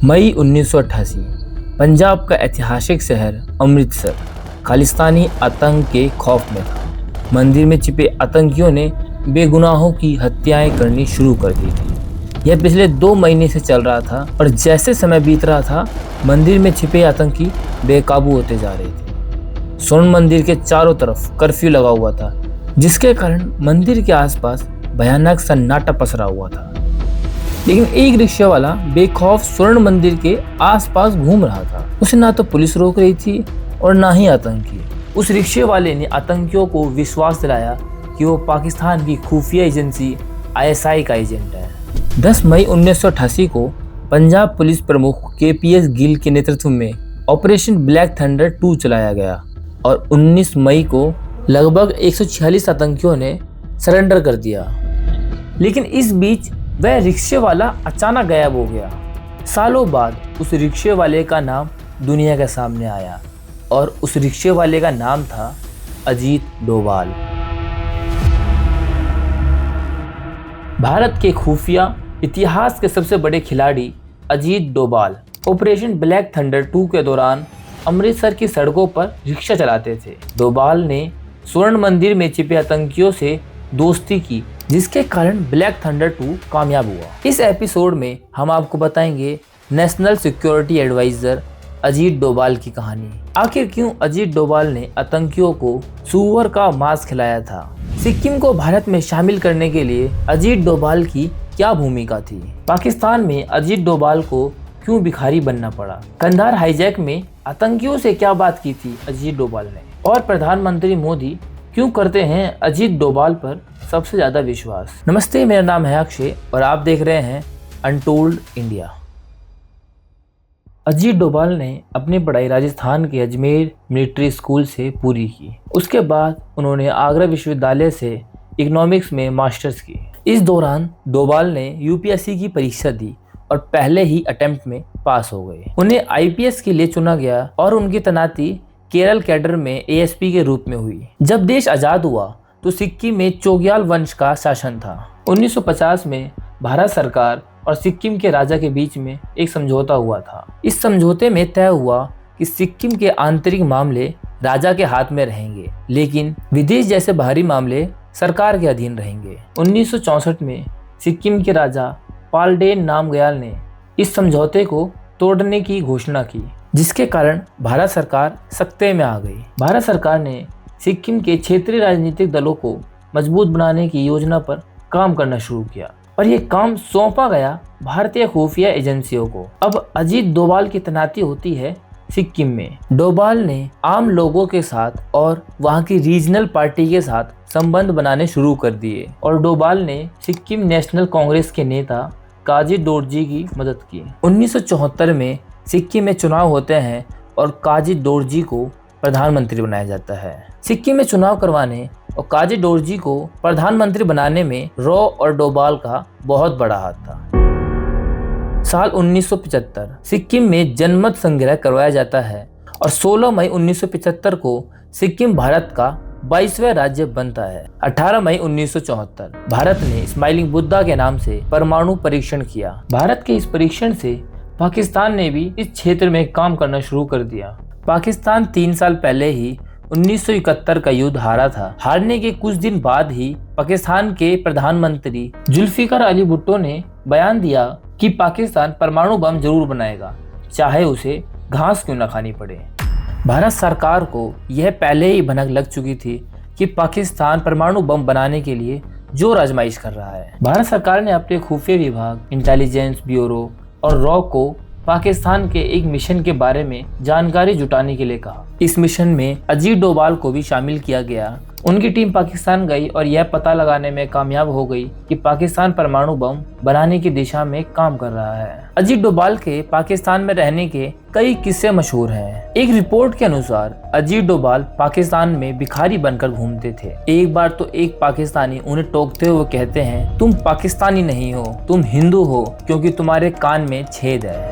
मई 1988 पंजाब का ऐतिहासिक शहर अमृतसर खालिस्तानी आतंक के खौफ में था। मंदिर में छिपे आतंकियों ने बेगुनाहों की हत्याएं करनी शुरू कर दी थी। यह पिछले 2 महीने से चल रहा था और जैसे समय बीत रहा था मंदिर में छिपे आतंकी बेकाबू होते जा रहे थे। स्वर्ण मंदिर के चारों तरफ कर्फ्यू लगा हुआ था, जिसके कारण मंदिर के आसपास भयानक सन्नाटा पसरा हुआ था। लेकिन एक रिक्शा वाला बेखौफ स्वर्ण मंदिर के आसपास घूम रहा था। उसे ना तो पुलिस रोक रही थी और ना ही आतंकी। उस रिक्शे वाले ने आतंकियों को विश्वास दिलाया कि वो पाकिस्तान की खुफिया एजेंसी ISI का एजेंट है। 10 मई 1988 को पंजाब पुलिस प्रमुख KPS गिल के नेतृत्व में ऑपरेशन ब्लैक थंडर 2 चलाया गया और 19 मई को लगभग 146 आतंकियों ने सरेंडर कर दिया। लेकिन इस बीच वह रिक्शे वाला अचानक गायब हो गया। सालों बाद उस रिक्शे वाले का नाम दुनिया के सामने आया और उस रिक्शे वाले का नाम था अजीत डोभाल। भारत के खुफिया इतिहास के सबसे बड़े खिलाड़ी Ajit Doval operation black thunder 2 के दौरान अमृतसर की सड़कों पर रिक्शा चलाते थे। डोभाल ने स्वर्ण मंदिर में छिपे आतंकियों से दोस्ती की, जिसके कारण ब्लैक थंडर 2 कामयाब हुआ। इस एपिसोड में हम आपको बताएंगे national security adviser Ajit Doval की कहानी। आखिर क्यों अजीत डोभाल ने आतंकियों को सूअर का मांस खिलाया था? सिक्किम को भारत में शामिल करने के लिए अजीत डोभाल की क्या भूमिका थी? पाकिस्तान में अजीत डोभाल को क्यों भिखारी बनना पड़ा? कंधार हाईजैक में आतंकियों से क्या बात की थी अजीत डोभाल ने? और प्रधानमंत्री मोदी क्यों करते हैं अजीत डोभाल पर सबसे ज्यादा विश्वास? नमस्ते, मेरा नाम है अक्षय और आप देख रहे हैं अनटोल्ड इंडिया। अजीत डोभाल ने अपनी पढ़ाई राजस्थान के अजमेर मिलिट्री स्कूल से पूरी की। उसके बाद उन्होंने आगरा विश्वविद्यालय से इकोनॉमिक्स में मास्टर्स की। इस दौरान डोभाल ने UPSC की परीक्षा दी और पहले ही अटेम्प्ट में पास हो गए। उन्हें IPS के लिए चुना गया और उनकी तैनाती केरल कैडर में ASP के रूप में हुई। जब देश आज़ाद हुआ तो सिक्किम में चोग्याल वंश का शासन था। 1950 में भारत सरकार और सिक्किम के राजा के बीच में एक समझौता हुआ था। इस समझौते में तय हुआ कि सिक्किम के आंतरिक मामले राजा के हाथ में रहेंगे, लेकिन विदेश जैसे बाहरी मामले सरकार के अधीन रहेंगे। 1964 में सिक्किम के राजा पालडेन नामग्याल ने इस समझौते को तोड़ने की घोषणा की, जिसके कारण भारत सरकार सख्ते में आ गई। भारत सरकार ने सिक्किम के क्षेत्रीय राजनीतिक दलों को मजबूत बनाने की योजना पर काम करना शुरू किया और ये काम सौंपा गया भारतीय खुफिया एजेंसियों को। अब अजीत डोभाल की तैनाती होती है सिक्किम में। डोभाल ने आम लोगों के साथ और वहां की रीजनल पार्टी के साथ संबंध बनाने शुरू कर दिए और डोभाल ने सिक्किम नेशनल कांग्रेस के नेता काजी डोरजी की मदद की। 1974 में सिक्किम में चुनाव होते हैं और काजी डोरजी को प्रधानमंत्री बनाया जाता है। सिक्किम में चुनाव करवाने और काजी डोरजी को प्रधानमंत्री बनाने में रॉ और डोभाल का बहुत बड़ा हाथ था। साल 1975 सिक्किम में जनमत संग्रह करवाया जाता है और 16 मई 1975 को सिक्किम भारत का 22वां राज्य बनता है। 18 मई 1974 भारत ने स्माइलिंग बुद्धा के नाम से परमाणु परीक्षण किया। भारत के इस परीक्षण से पाकिस्तान ने भी इस क्षेत्र में काम करना शुरू कर दिया। पाकिस्तान 3 साल पहले ही 1971 का युद्ध हारा था। हारने के कुछ दिन बाद ही पाकिस्तान के प्रधानमंत्री जुल्फिकार अली भुट्टो ने बयान दिया कि पाकिस्तान परमाणु बम जरूर बनाएगा, चाहे उसे घास क्यों न खानी पड़े। भारत सरकार को यह पहले ही भनक लग चुकी थी कि पाकिस्तान परमाणु बम बनाने के लिए जोर आजमाइश कर रहा है। भारत सरकार ने अपने खुफिया विभाग, इंटेलिजेंस ब्यूरो और रॉ को पाकिस्तान के एक मिशन के बारे में जानकारी जुटाने के लिए कहा। इस मिशन में अजीत डोभाल को भी शामिल किया गया। उनकी टीम पाकिस्तान गई और यह पता लगाने में कामयाब हो गई कि पाकिस्तान परमाणु बम बनाने की दिशा में काम कर रहा है। अजीत डोभाल के पाकिस्तान में रहने के कई किस्से मशहूर हैं। एक रिपोर्ट के अनुसार अजीत डोभाल पाकिस्तान में भिखारी बनकर घूमते थे। एक बार तो एक पाकिस्तानी उन्हें टोकते हुए कहते हैं, तुम पाकिस्तानी नहीं हो, तुम हिंदू हो, क्योंकि तुम्हारे कान में छेद है।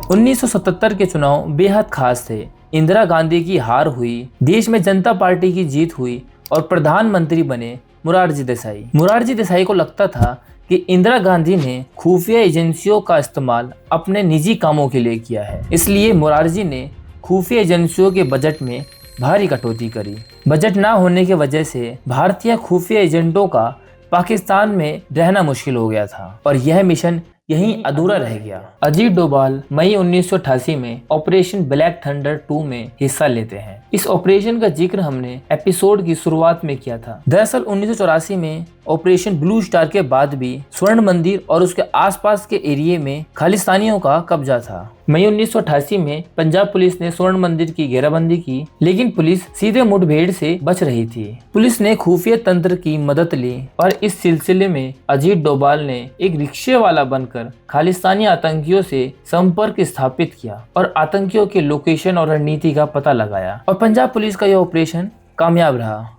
1977 के चुनाव बेहद खास थे। इंदिरा गांधी की हार हुई, देश में जनता पार्टी की जीत हुई और प्रधानमंत्री बने मोरारजी देसाई। मोरारजी देसाई को लगता था कि इंदिरा गांधी ने खुफिया एजेंसियों का इस्तेमाल अपने निजी कामों के लिए किया है। इसलिए मोरारजी ने खुफिया एजेंसियों के बजट में भारी कटौती करी। बजट न होने की वजह से भारतीय खुफिया एजेंटों का पाकिस्तान में रहना मुश्किल हो गया था और यह मिशन यहीं अधूरा रह गया। अजीत डोभाल मई 1988 में ऑपरेशन ब्लैक थंडर 2 में हिस्सा लेते हैं। इस ऑपरेशन का जिक्र हमने एपिसोड की शुरुआत में किया था। दरअसल 1984 में ऑपरेशन ब्लू स्टार के बाद भी स्वर्ण मंदिर और उसके आसपास के एरिया में खालिस्तानियों का कब्जा था। मई 1988 में पंजाब पुलिस ने स्वर्ण मंदिर की घेराबंदी की, लेकिन पुलिस सीधे मुठभेड़ से बच रही थी। पुलिस ने खुफिया तंत्र की मदद ली और इस सिलसिले में अजीत डोभाल ने एक रिक्शे वाला बनकर खालिस्तानी आतंकियों से संपर्क स्थापित किया और आतंकियों के लोकेशन और रणनीति का पता लगाया और पंजाब पुलिस का यह ऑपरेशन कामयाब रहा।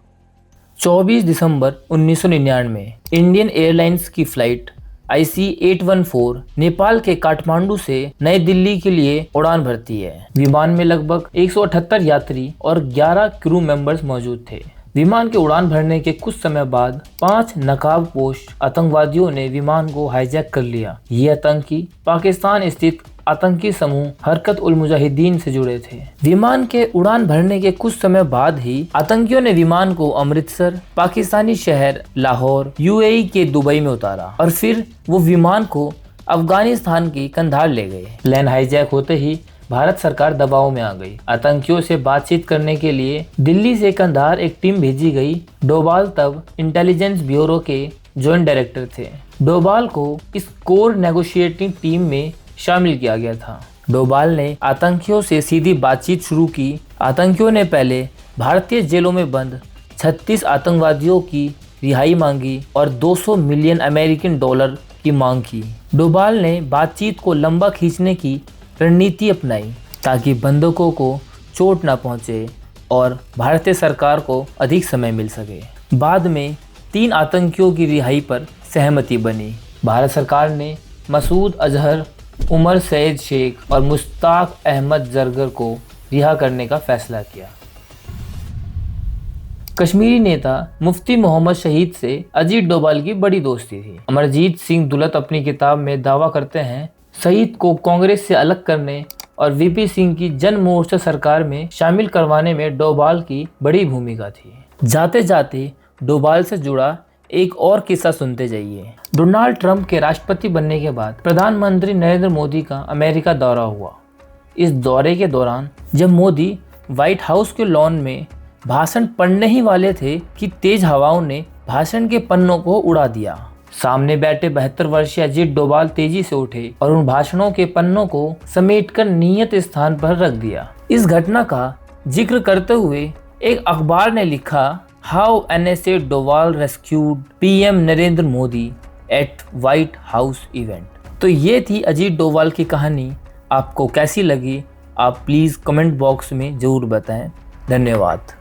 24 दिसंबर 1999 इंडियन एयरलाइंस की फ्लाइट IC-814 नेपाल के काठमांडू से नई दिल्ली के लिए उड़ान भरती है। विमान में लगभग 178 यात्री और 11 क्रू मेंबर्स मौजूद थे। विमान के उड़ान भरने के कुछ समय बाद 5 नकाबपोश आतंकवादियों ने विमान को हाईजैक कर लिया। ये आतंकी पाकिस्तान स्थित आतंकी समूह हरकत उल मुजाहिदीन से जुड़े थे। विमान के उड़ान भरने के कुछ समय बाद ही आतंकियों ने विमान को अमृतसर, पाकिस्तानी शहर लाहौर, UAE के दुबई में उतारा और फिर वो विमान को अफगानिस्तान की कंधार ले गए। प्लेन हाईजैक होते ही भारत सरकार दबाव में आ गई। आतंकियों से बातचीत करने के लिए दिल्ली से कंधार एक टीम भेजी गई। डोभाल तब इंटेलिजेंस ब्यूरो के जॉइंट डायरेक्टर थे। डोभाल को इस कोर नेगोशिएटिंग टीम में शामिल किया गया था। डोभाल ने आतंकियों से सीधी बातचीत शुरू की। आतंकियों ने पहले भारतीय जेलों में बंद 36 आतंकवादियों की रिहाई मांगी और 200 मिलियन अमेरिकन डॉलर की मांग की। डोभाल ने बातचीत को लंबा खींचने की रणनीति अपनाई ताकि बंधकों को चोट न पहुंचे और भारतीय सरकार को अधिक समय मिल सके। बाद में 3 आतंकियों की रिहाई पर सहमति बनी। भारत सरकार ने मसूद अजहर, उमर सैयद शेख और मुश्ताक अहमद जरगर को रिहा करने का फैसला किया। कश्मीरी नेता मुफ्ती मोहम्मद शहीद से अजीत डोभाल की बड़ी दोस्ती थी। अमरजीत सिंह दुलत अपनी किताब में दावा करते हैं शहीद को कांग्रेस से अलग करने और VP सिंह की जन मोर्चा सरकार में शामिल करवाने में डोभाल की बड़ी भूमिका थी। जाते जाते डोभाल से जुड़ा एक और किस्सा सुनते जाइए। डोनाल्ड ट्रंप के राष्ट्रपति बनने के बाद प्रधानमंत्री नरेंद्र मोदी का अमेरिका दौरा हुआ। इस दौरे के दौरान जब मोदी व्हाइट हाउस के लॉन में भाषण पढ़ने ही वाले थे कि तेज हवाओं ने भाषण के पन्नों को उड़ा दिया। सामने बैठे 72 वर्षीय अजीत डोभाल तेजी से उठे और उन भाषणों के पन्नों को समेटकर नियत स्थान पर रख दिया। इस घटना का जिक्र करते हुए एक अखबार ने लिखा, how NSA Doval rescued PM Narendra Modi at White House event. तो ये थी अजीत डोभाल की कहानी। आपको कैसी लगी आप प्लीज़ कमेंट बॉक्स में ज़रूर बताएं। धन्यवाद।